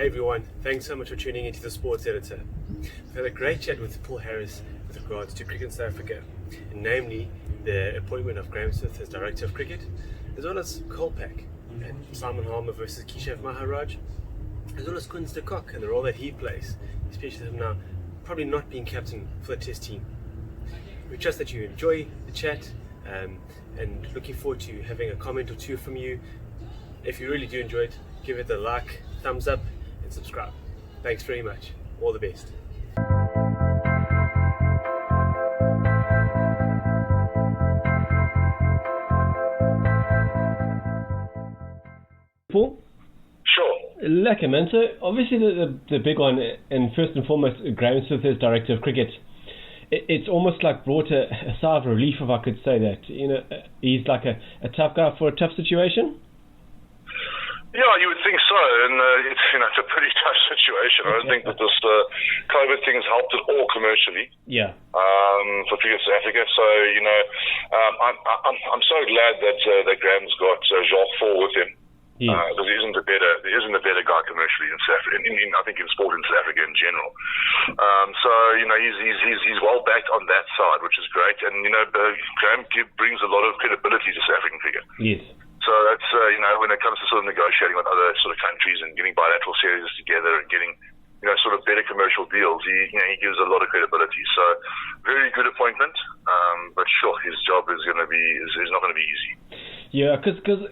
Hey everyone, thanks so much for tuning into the Sports Editor. We've had a great chat with Paul Harris with regards to cricket in South Africa, and namely the appointment of Graeme Smith as Director of Cricket, as well as Kolpak and Simon Harmer versus Keshav Maharaj, as well as Quinn de Kock and the role that he plays, especially him now probably not being captain for the Test team. We trust that you enjoy the chat and looking forward to having a comment or two from you. If you really do enjoy it, give it a like, thumbs up, and subscribe. Thanks very much. All the best. Paul? Sure. Lekker, man. So obviously the big one, and first and foremost, Graeme Smith as Director of Cricket. It's almost like brought a sigh of relief, if I could say that. You know, he's like a tough guy for a tough situation. Yeah, you would think so, and it's a pretty tough situation. I don't think that this COVID thing has helped at all commercially. Yeah. For Cricket South Africa. So I'm so glad that Graeme's got Jacques Fall with him. Because there isn't a better guy commercially in South Africa. I think in sport in South Africa in general. He's well backed on that side, which is great. And Graeme brings a lot of credibility to South African cricket. Yes. So that's, when it comes to sort of negotiating with other sort of countries and getting bilateral series together and getting, sort of better commercial deals, he gives a lot of credibility. So very good appointment, but sure, his job is not going to be easy. Yeah, because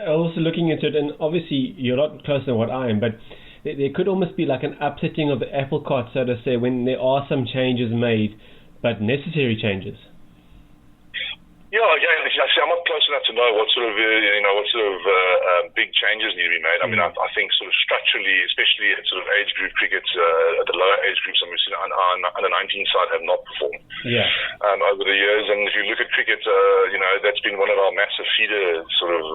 also looking into it, and obviously you're a lot closer than what I am, but there could almost be like an upsetting of the apple cart, so to say, when there are some changes made, but necessary changes. Yeah, again, I'm not close enough to know what sort of big changes need to be made. I mean, I think sort of structurally, especially at sort of age group cricket, at the lower age groups, we've seen under 19 side have not performed. Yeah. Over the years, and if you look at cricket, that's been one of our massive feeder sort of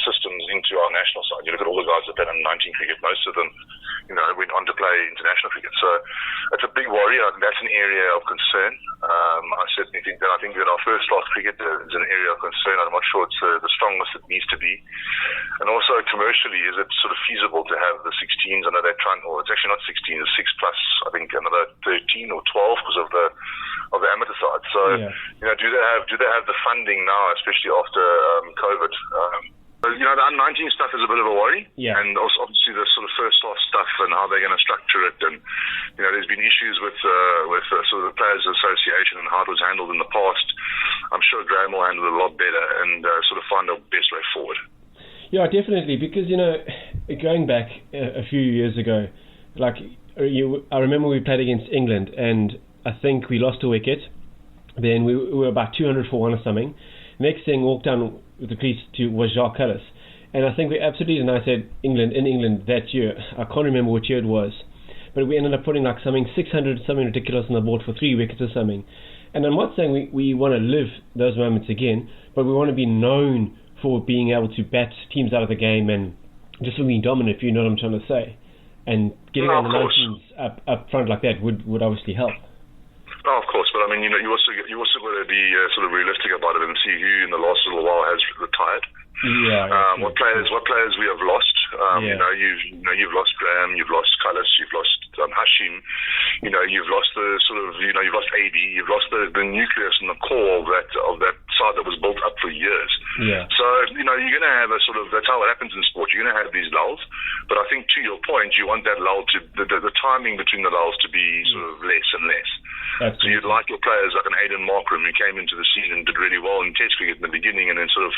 systems into our national side. You look at all the guys that played under 19 cricket, most of them, went on to play international cricket. So it's a big worry. That's an area of concern. I certainly think that our first class cricket is an area of concern. I'm not sure it's the strongest it needs to be. And also commercially, is it sort of feasible to have the 16s under that trend? Or it's actually not 16, it's 6 plus, I think another 13 or 12 because of the amateur side. So, do they have the funding now, especially after COVID? The under-19 stuff is a bit of a worry, and also obviously the sort of first-class stuff and how they're going to structure it. And there's been issues with sort of the Players Association and how it was handled in the past. I'm sure Graeme will handle it a lot better and sort of find the best way forward. Yeah, definitely, because going back a few years ago, I remember we played against England, and I think we lost a wicket. Then we were about 200 for 1 or something. Next thing, walked down with the crease was Jacques Callis, and I think we absolutely, and I said England that year, I can't remember which year it was, but we ended up putting like something ridiculous on the board for 3 wickets or something. And I'm not saying we want to live those moments again, but we want to be known for being able to bat teams out of the game and just being dominant, if you know what I'm trying to say. And getting on the mountains up front like that would obviously help. Oh, of course, but I mean, you also got to be sort of realistic about it and see who in the last little while has retired. Yeah. What players we have lost. You've lost Graeme, you've lost Callis, you've lost Hashim. You've lost the sort of you've lost AB, you've lost the nucleus and the core of that side that was built up for years. Yeah. So you're going to have a sort of, that's how it happens in sport. You're going to have these lulls, but I think to your point, you want that lull to the timing between the lulls to be sort of less and less. Absolutely. So you'd like your players like an Aidan Markram who came into the season and did really well in Test cricket in the beginning and then sort of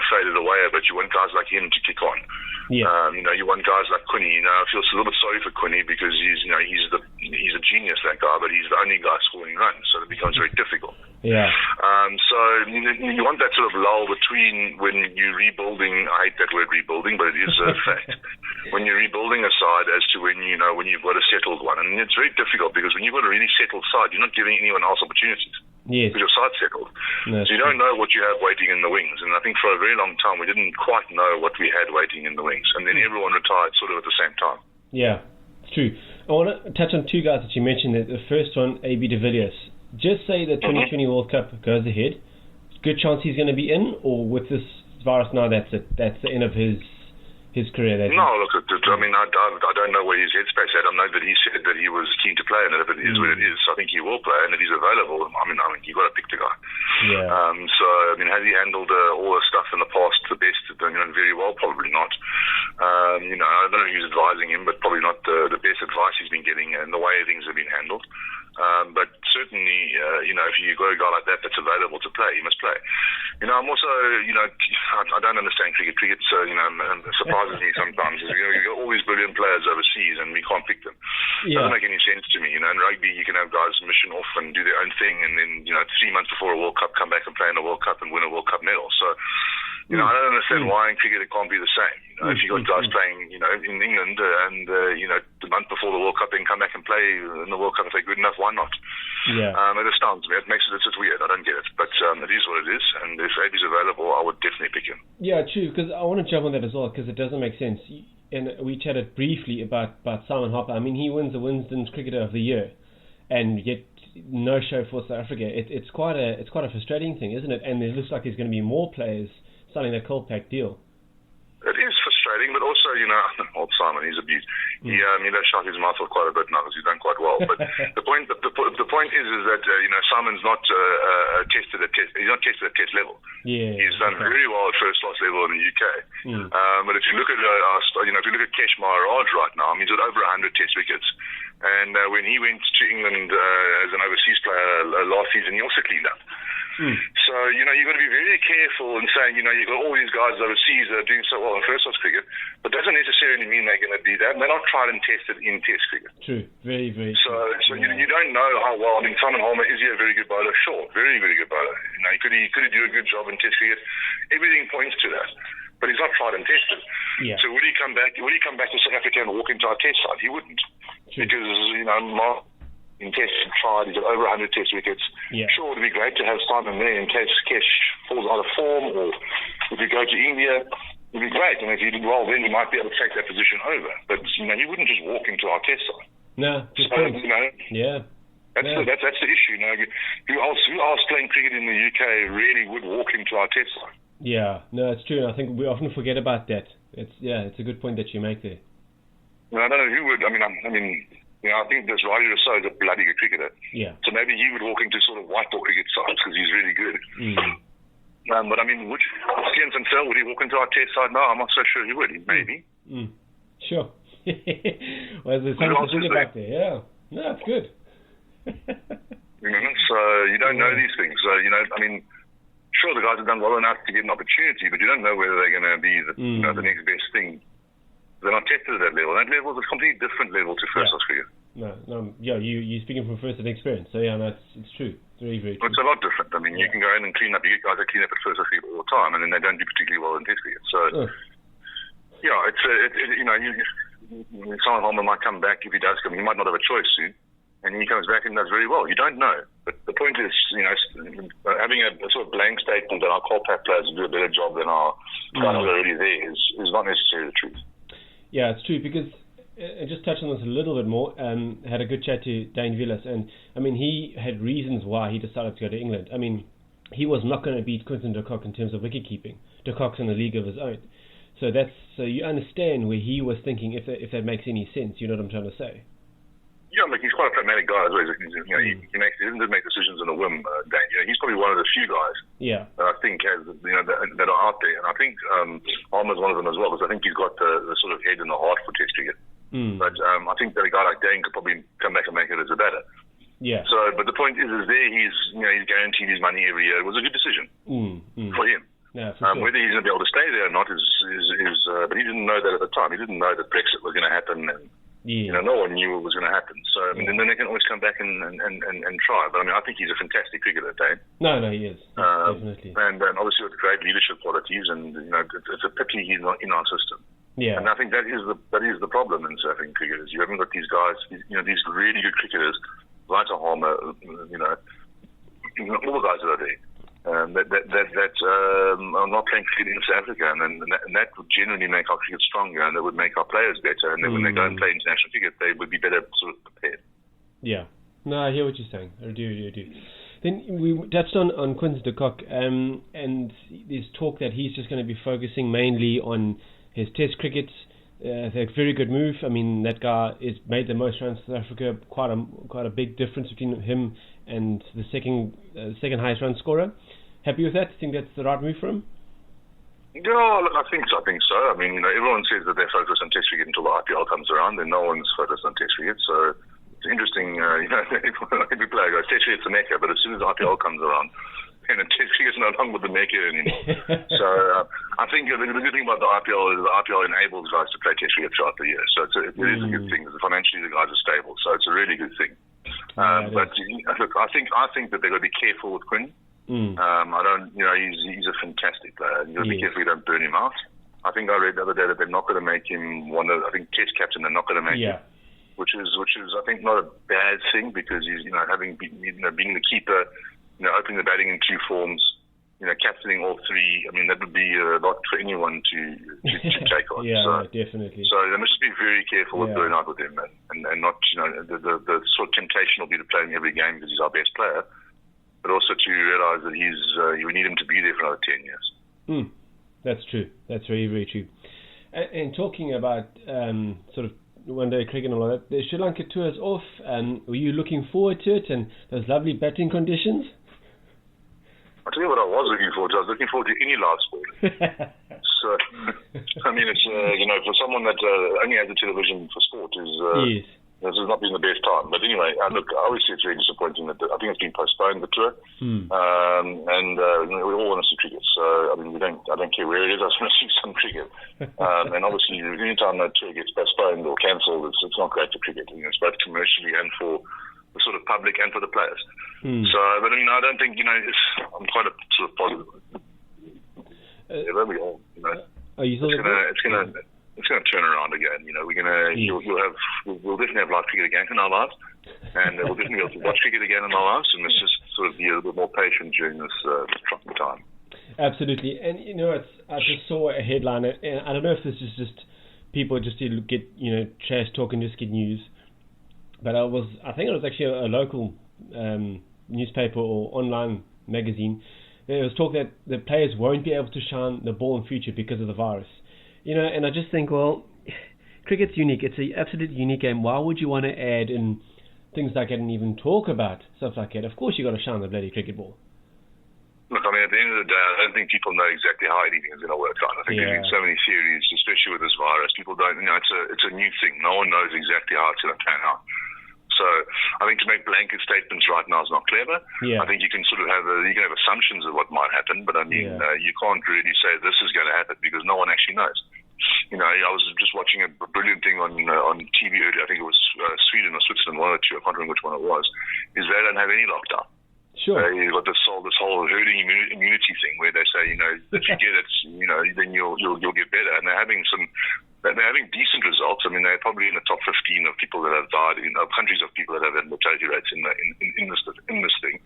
faded away a bit. You want guys like him to kick on. Yeah. You want guys like Quinny. I feel a little bit sorry for Quinny because he's a genius, that guy, but he's the only guy scoring runs, so it becomes very difficult. Yeah. So you want that sort of lull between when you're rebuilding. I hate that word rebuilding, but it is a fact. When you're rebuilding a side as to when you've got a settled one, and it's very difficult because when you've got a really settled side, you're not giving anyone else opportunities. Yes. Because your side's settled. No, so you don't know what you have waiting in the wings. And I think for a very long time we didn't quite know what we had waiting in the wings. And then everyone retired sort of at the same time. Yeah, it's true. I want to touch on 2 guys that you mentioned. The first one, AB de Villiers. Just say the 2020 World Cup goes ahead. Good chance he's going to be in, or with this virus now, that's it. That's the end of his his career? No, look, I mean, I don't know where his headspace at. I know that he said that he was keen to play, and if it is what it is, I think he will play. And if he's available, I mean, you've got to pick the guy. Yeah. So, I mean, has he handled all the stuff in the past the best? Very well, probably not. I don't know who's advising him, but probably not the best advice he's been getting and the way things have been handled. But certainly, if you've got a guy like that that's available to play, he must play. I'm also, I don't understand cricket. Cricket, surprises me sometimes. You've got all these brilliant players overseas and we can't pick them. It doesn't make any sense to me. In rugby, you can have guys mission off and do their own thing, and then, 3 months before a World Cup, come back and play in a World Cup and win a World Cup medal. So, I don't understand why in cricket it can't be the same. If you got guys playing, in England, and the month before the World Cup, then come back and play in the World Cup if they're good enough, why not? Yeah. It astounds me. It makes it just weird. I don't get it, but it is what it is. And if AB's available, I would definitely pick him. Yeah, true. Because I want to jump on that as well, because it doesn't make sense. And we chatted briefly about Simon Harper. I mean, he wins the Winston's Cricketer of the Year, and yet no show for South Africa. It's quite a frustrating thing, isn't it? And it looks like there's going to be more players signing that Kolpak deal. It is frustrating, but also, old Simon, he's a beaut. He does shut his mouth off quite a bit now because he's done quite well. But the point is that Simon's not tested at test. He's not tested at test level. Yeah, he's done very well at first class level in the UK. But if you look at Keshav Maharaj right now, he's got over 100 test wickets. And when he went to England as an overseas player last season, he also cleaned up. So, you've got to be very careful in saying, you've got all these guys overseas that are doing so well in first class cricket, but doesn't necessarily mean they're going to be that. They're not tried and tested in test cricket. True. Very, very true. So you don't know how well. I mean, Simon Harper, is he a very good bowler? Sure. Very, very good bowler. Could he do a good job in test cricket? Everything points to that. But he's not tried and tested. Yeah. So would he come back to South Africa and walk into our test side? He wouldn't. True. Because, Mark in test tried, he's got over 100 test wickets. Yeah. Sure, it would be great to have Simon there in case Kesh falls out of form, or if you go to India, it would be great. And if he did well, then he might be able to take that position over. But, he wouldn't just walk into our test side. No, good point. Yeah. That's the issue. Who else playing cricket in the UK really would walk into our test side? Yeah, no, it's true. I think we often forget about that. It's a good point that you make there. I don't know who would. I think this Riley Rousseau is a bloody good cricketer. Yeah. So maybe he would walk into sort of white ball cricket sides because he's really good. But would Stian Sansel, would he walk into our test side? No, I'm not so sure he would. Maybe. Sure. Well, there's something to think about there. Yeah. No, it's good. So you don't know these things. So sure, the guys have done well enough to get an opportunity, but you don't know whether they're going to be the next best thing. They're not tested at that level. That level is a completely different level to first class cricket. No, you're speaking from first-hand experience. So it's true. It's very, very true. It's a lot different. You can go in and clean up. You get guys that clean up at first class cricket all the time, and then they don't do particularly well in test cricket. So, Simon Harper might come back. If he does come, he might not have a choice soon, and he comes back and does very well. You don't know. But the point is, having a sort of blank statement that our Kolpak players will do a better job than our guys who are already there is not necessarily the truth. Yeah, it's true, because just touch on this a little bit more. Had a good chat to De Villiers, and he had reasons why he decided to go to England. He was not going to beat Quinton de Kock in terms of wicket keeping. De Kock's in a league of his own, so you understand where he was thinking, if that makes any sense. You know what I'm trying to say? Yeah, he's quite a pragmatic guy as well. He doesn't make decisions on a whim. He's probably one of the few guys. Yeah. That I think has that are out there, and I think Harmer's one of them as well, because I think he's got the sort of head and the heart for test cricket. But I think that a guy like Dane could probably come back and make it as a batter. Yeah. So, but the point is there he's guaranteed his money every year. It was a good decision for him. Yeah, for sure. Whether he's going to be able to stay there or not is but he didn't know that at the time. He didn't know that Brexit was going to happen, and no one knew it was going to happen. So then they can always come back and try. But I think he's a fantastic cricketer, Dane. No, he is definitely. And obviously with great leadership qualities, and it's a pity he's not in our system. Yeah. And I think that is the problem in South African cricket, is you haven't got these guys, these really good cricketers like Harmer, all the guys that are there. That are not playing cricket in South Africa, and that would generally make our cricket stronger, and that would make our players better, and then when they go and play international cricket, they would be better sort of prepared. Yeah. No, I hear what you're saying. I do. Then we touched on Quinton de Kock, and there's talk that he's just going to be focusing mainly on his Test cricket. A very good move. I mean, that guy is made the most runs for South Africa. Quite a big difference between him and the second highest run scorer. Happy with that? Think that's the right move for him? Yeah, look, I think so. I mean, everyone says that they're focused on Test cricket until the IPL comes around, and no one's focused on Test cricket. So it's interesting. Every player goes, Test cricket's the mecca, but as soon as IPL comes around, and Test cricket's no longer the mecca anymore. So I think the good thing about the IPL is the IPL enables guys to play Test cricket throughout the year. So it is a good thing. Financially, the guys are stable, so it's a really good thing. But look, I think that they've got to be careful with Quinn. I don't, he's a fantastic player. You've got to be careful you don't burn him out. I think I read the other day that they're not going to make him Test captain. They're not going to make him, which is I think not a bad thing, because he's having being the keeper, opening the batting in two forms, captaining all three. I mean, that would be a lot for anyone to take on. Definitely. So they must be very careful with burnout with him, and not the sort of temptation will be to play him every game because he's our best player. But also to realise that we need him to be there for another 10 years. That's true. That's very, very true. And talking about sort of one-day cricket and all that, the Sri Lanka tour is off. Were you looking forward to it and those lovely batting conditions? I'll tell you what I was looking forward to. I was looking forward to any live sport. So, I mean, it's, for someone that only has a television for sport, this has not been the best time. But anyway, look, obviously it's very disappointing that I think it's been postponed, the tour. And we all want to see cricket. So, I mean, I don't care where it is, I just want to see some cricket. And obviously, any time that tour gets postponed or cancelled, it's not great for cricket. It's both commercially and for the sort of public and for the players. So, but I mean, I don't think, I'm quite a sort of positive. It's going to turn around again. We'll definitely have live cricket again in our lives, and we'll definitely be able to watch cricket again in our lives, and let's just sort of be a little bit more patient during this trying time. Absolutely. And I just saw a headline, and I don't know if this is just people just to get trash talk and just get news, but I think it was actually a local newspaper or online magazine. There was talk that the players won't be able to shine the ball in future because of the virus. And I just think, well, cricket's unique. It's an absolutely unique game. Why would you want to add in things like that and even talk about stuff like that? Of course you got to shine the bloody cricket ball. Look, I mean, at the end of the day, I don't think people know exactly how anything is going to work out. I think there's been so many theories, especially with this virus. People don't, it's a new thing. No one knows exactly how it's going to pan out. So I think to make blanket statements right now is not clever. I think you can sort of have assumptions of what might happen, but I mean, you can't really say this is going to happen because no one actually knows. I was just watching a brilliant thing on TV earlier. I think it was Sweden or Switzerland, one or two. I can't remember which one it was. Is they don't have any lockdown. Sure. You've got this whole herding immunity thing where they say, if you get it, then you'll get better. And they're having decent results. I mean, they're probably in the top 15 of people that have died in countries of people that have had mortality rates in this thing.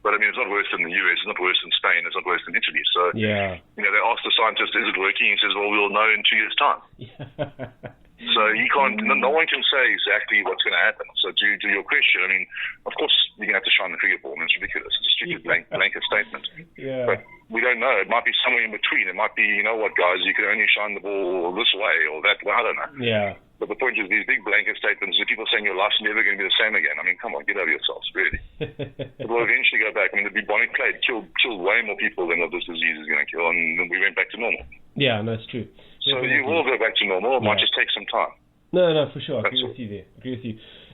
But I mean, it's not worse than the US. It's not worse than Spain. It's not worse than Italy. So they asked the scientist, "Is it working?" He says, "Well, we'll know in 2 years' time." So he can't. No one can say exactly what's going to happen. So to your question, I mean, of course you're going to have to shine the cricket ball. I mean, it's ridiculous. It's a stupid blanket statement. But we don't know. It might be somewhere in between. It might be, guys, you can only shine the ball this way or that way. I don't know. But the point is, these big blanket statements, the people saying your life's never going to be the same again. I mean, come on, get over yourselves, really. It will eventually go back. I mean, the bubonic plague killed way more people than what this disease is going to kill, and we went back to normal. Yeah, that's true. So you will go back to normal. It might just take some time. No, for sure. I agree with you there.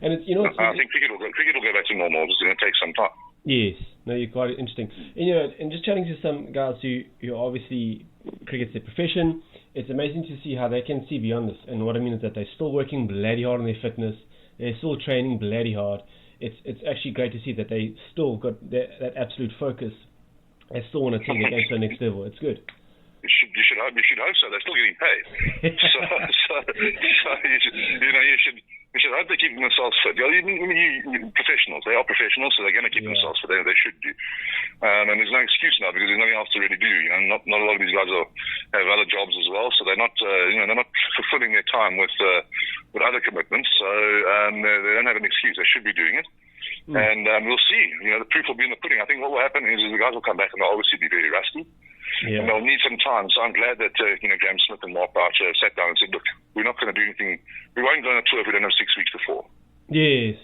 And it's, I think cricket will go back to normal. It's going to take some time. Yes. No, you're quite interesting. And just chatting to some guys who obviously cricket's their profession, it's amazing to see how they can see beyond this. And what I mean is that they're still working bloody hard on their fitness. They're still training bloody hard. It's actually great to see that they still got that absolute focus. They still want to take the game to the next level. It's good. You should hope so. They're still getting paid. so you should hope they're keeping themselves fit. Professionals, they are professionals, so they're going to keep themselves fit. They should do. And there's no excuse now because there's nothing else to really do. Not a lot of these guys have other jobs as well, so they're not fulfilling their time with other commitments. So they don't have an excuse. They should be doing it. And we'll see. The proof will be in the pudding. I think what will happen is the guys will come back and they'll obviously be very rusty. And they'll need some time. So I'm glad that Graeme Smith and Mark Boucher sat down and said, look, we're not going to do anything. We won't go on a tour if we don't have 6 weeks before. Yes,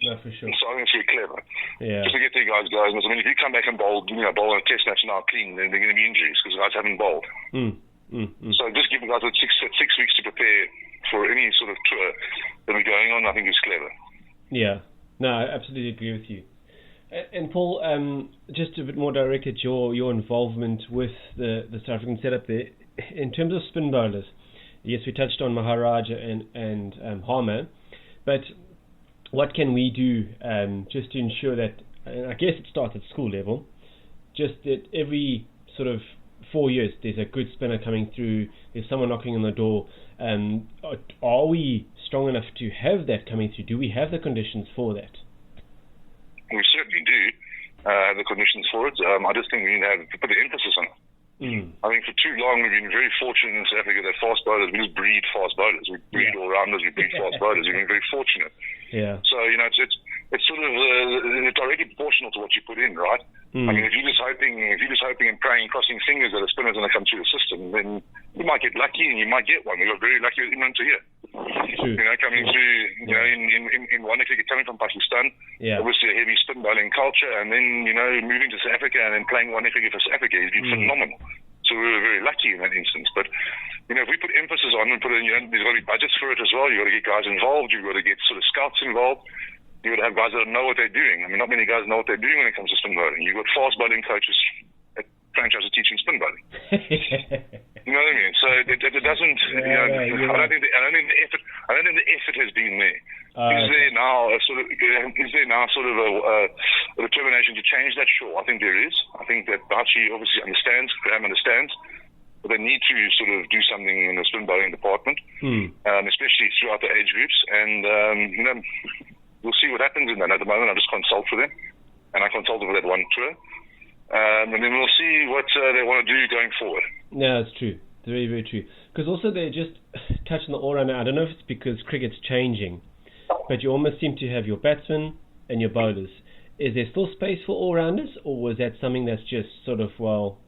no, for sure. So I think it's really clever. Yeah. Just to get the guys going. I mean, if you come back and bowl on a test match now clean, then there are going to be injuries because the guys haven't bowled. So just give the guys 6 weeks to prepare for any sort of tour that we're going on, I think is clever. Yeah. No, I absolutely agree with you. And Paul, just a bit more direct at your involvement with the South African setup there. In terms of spin bowlers, yes, we touched on Maharaj and Harmer, but what can we do just to ensure that, and I guess it starts at school level, just that every sort of 4 years there's a good spinner coming through, there's someone knocking on the door. Are we strong enough to have that coming through? Do we have the conditions for that? We certainly do have the conditions for it. I just think we need to put the emphasis on it. I think for too long we've been very fortunate in South Africa that fast bowlers, we just breed fast bowlers. We breed all-rounders, we breed fast bowlers. We've been very fortunate. Yeah. So, it's sort of directly proportional to what you put in, right? I mean, if you're just hoping and praying, crossing fingers that a spinner's going to come through the system, then you might get lucky and you might get one. We got very lucky with Imran Tahir. True. Coming through, in one cricket, coming from Pakistan, obviously a heavy spin bowling culture, and then, moving to South Africa and then playing one cricket for South Africa, he's been phenomenal. So we were very lucky in that instance. But, if we put emphasis on and put in, there's got to be budgets for it as well. You've got to get guys involved. You've got to get sort of scouts involved. You've got to have guys that know what they're doing. I mean, not many guys know what they're doing when it comes to spin bowling. You've got fast bowling coaches at franchises teaching spin bowling. You know what I mean? So it doesn't. I don't think the effort has been there. Is there now sort of a determination to change that? Sure, I think there is. I think that Bachi obviously understands, Graeme understands, but they need to sort of do something in the spin bowling department, especially throughout the age groups. And we'll see what happens in that. At the moment, I just consult for them, and I consulted for that one tour, and then we'll see what they want to do going forward. Yeah, that's true. It's very, very true. Because also they just touch on the all-rounder. I don't know if it's because cricket's changing, but you almost seem to have your batsmen and your bowlers. Is there still space for all-rounders, or was that something that's just sort of,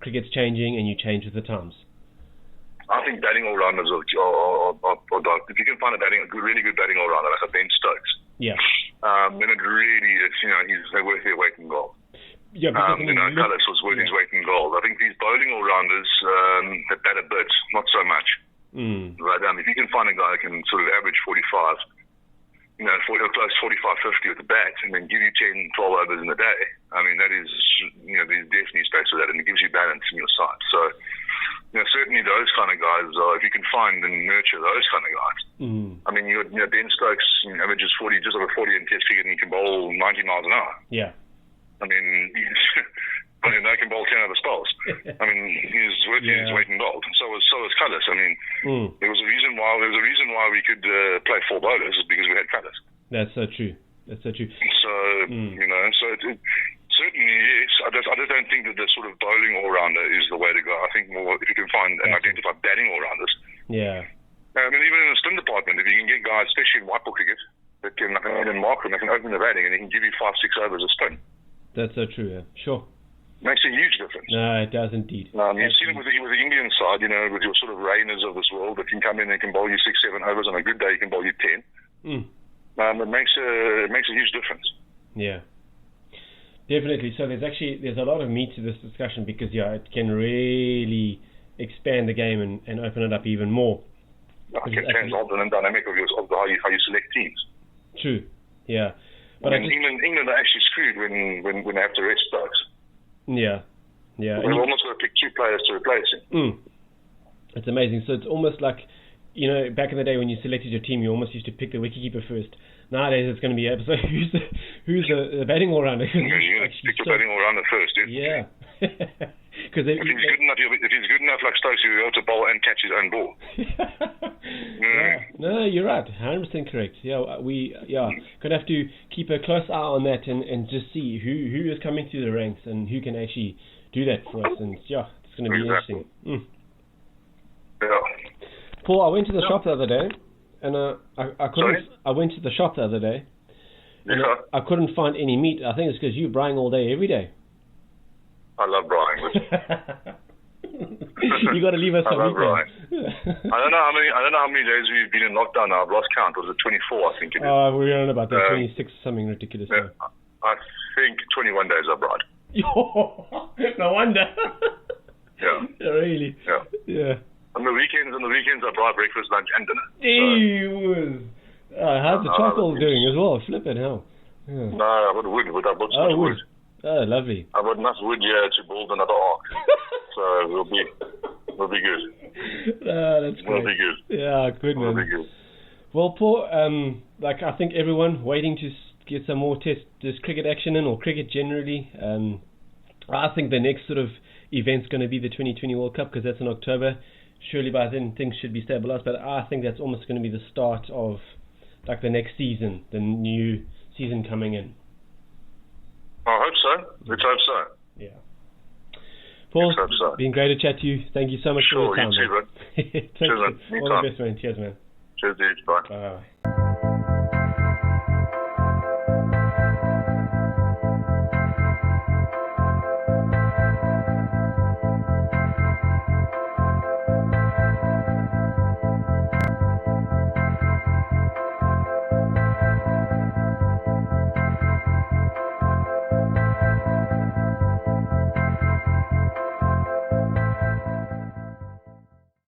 cricket's changing and you change with the times? I think batting all-rounders are if you can find a really good batting all-rounder like a Ben Stokes, then it really is, they're worth their weight in gold. Yeah, Cullis was worth his weight in gold. I think these bowling all-rounders that bat a bit, not so much. Right, if you can find a guy that can sort of average 45, close 45, 50 with the bat, and then give you 10, 12 overs in a day, I mean, that is, there's definitely space for that, and it gives you balance in your side. So, certainly those kind of guys, if you can find and nurture those kind of guys. I mean, Ben Stokes averages 40, just over 40 in test cricket, and he can bowl 90 miles an hour. Yeah. I mean, they can bowl 10 other spells. I mean, he's worth his weight in gold. So was Cullis. I mean, there was a reason why we could play 4 bowlers is because we had Cullis. That's so true. So so it certainly yes. I just don't think that the sort of bowling all-rounder is the way to go. I think more if you can find and identify batting all-rounders. Yeah. I mean, even in the spin department, if you can get guys, especially in white ball cricket, that can mark them, they can open the batting, and they can give you 5-6 overs of spin. That's so true, yeah. Sure. Makes a huge difference. No, it does indeed. You've seen it with the Indian side, with your sort of Rainers of this world that can come in and can bowl you 6-7 overs. On a good day, you can bowl you 10. It makes a huge difference. Yeah. Definitely. So there's a lot of meat to this discussion because, it can really expand the game and open it up even more. It can change the dynamic of how you select teams. True, yeah. But England are actually screwed when they have to rest Stokes. Yeah. They've almost got to pick 2 players to replace him. It's amazing. So it's almost like, back in the day when you selected your team, you almost used to pick the wicketkeeper first. Nowadays it's going to be who's the batting all-rounder. You're going to pick the batting all-rounder first, yeah. Because if he's good enough like Stokes, he'll be able to bowl and catch his own ball. No, you're right, 100% correct. Gonna have to keep a close eye on that and just see who is coming through the ranks and who can actually do that for us. And it's going to be interesting. Paul, I went to the shop the other day, and I couldn't. I went to the shop the other day, and I couldn't find any meat. I think it's because you're braaiing all day, every day. I love braaiing. You got to leave us some I love weekends. I don't know how many days we've been in lockdown now. I've lost count. Was it 24? I think it is. We're on about that 26, something ridiculous. Yeah, I think 21 days I've brought. No wonder. Yeah. Really. Yeah. On the weekends, I brought breakfast, lunch, and dinner. How's the charcoal doing as well? Flip it, hell. Yeah. No, I got wood. I bought some wood. Oh, lovely. I got enough wood here to build another ark. So we'll be good. That's great. We'll be good. Yeah, good, man. We'll be good. Well, Paul, I think everyone waiting to get some more this cricket action in, or cricket generally. I think the next sort of event's going to be the 2020 World Cup, because that's in October. Surely by then things should be stabilized, but I think that's almost going to be the start of like the next season, the new season coming in. I hope so. Let's hope so. Yeah. Paul, Let's hope so. been great to chat to you. Thank you so much for your time. Sure, you too, man. Cheers, man. All the best, man. Cheers, man. Cheers, dude. Bye. Bye.